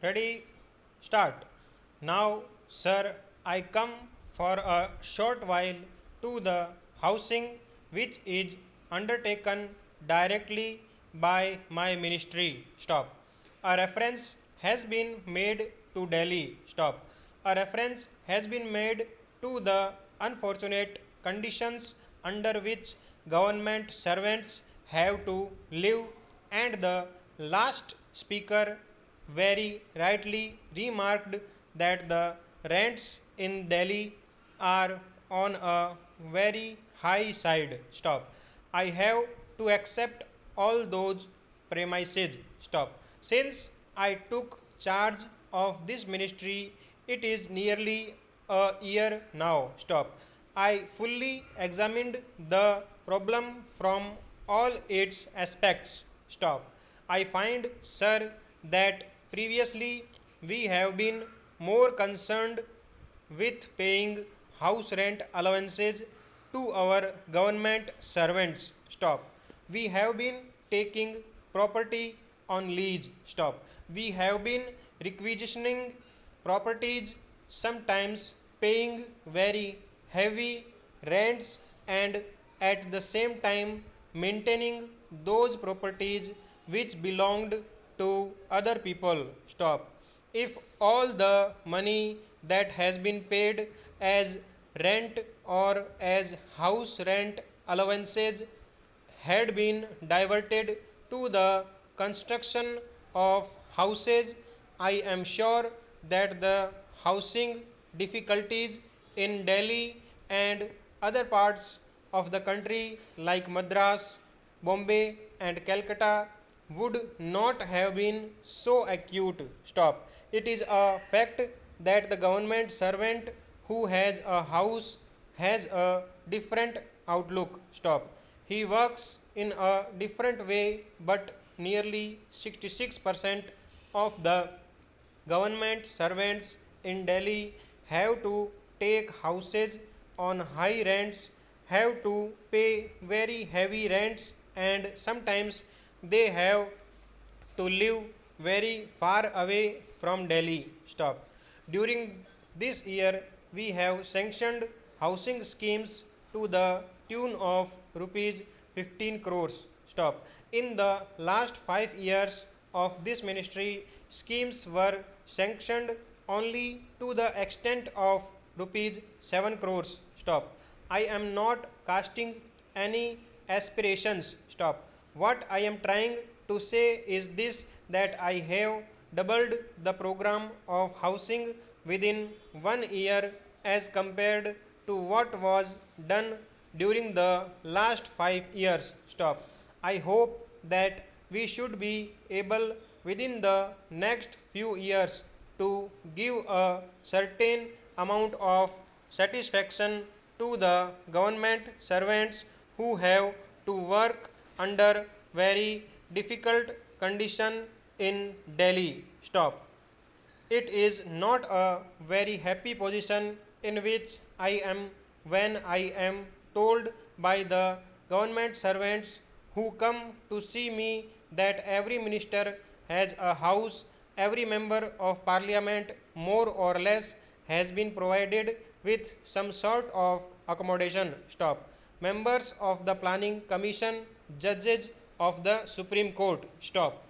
Ready? Start. Now, sir, I come for a short while to the housing which is undertaken directly by my ministry. Stop. A reference has been made to Delhi. Stop. A reference has been made to the unfortunate conditions under which government servants have to live, and the last speaker very rightly remarked that the rents in Delhi are on a very high side. Stop. I have to accept all those premises. Stop. Since I took charge of this ministry, it is nearly a year now. Stop. I fully examined the problem from all its aspects. Stop. I find, sir, that previously we have been more concerned with paying house rent allowances to our government servants. Stop. We have been taking property on lease. Stop. We have been requisitioning properties, sometimes paying very heavy rents, and at the same time maintaining those properties which belonged to other people. Stop. If all the money that has been paid as rent or as house rent allowances had been diverted to the construction of houses, I am sure that the housing difficulties in Delhi and other parts of the country like Madras, Bombay, and Calcutta would not have been so acute. Stop. It is a fact that the government servant who has a house has a different outlook. Stop. He works in a different way, but nearly 66% of the government servants in Delhi have to take houses on high rents, have to pay very heavy rents, and sometimes they have to live very far away from Delhi. Stop. During this year, we have sanctioned housing schemes to the tune of rupees 15 crores. Stop. In the last 5 years of this ministry, schemes were sanctioned only to the extent of rupees 7 crores. Stop. I am not casting any aspirations. Stop. What I am trying to say is this, that I have doubled the program of housing within 1 year as compared to what was done during the last 5 years. Stop. I hope that we should be able within the next few years to give a certain amount of satisfaction to the government servants who have to work under very difficult condition in Delhi. Stop. It is not a very happy position in which I am when I am told by the government servants who come to see me that every minister has a house, every member of parliament more or less has been provided with some sort of accommodation. Stop. Members of the planning commission, judges of the Supreme Court. Stop.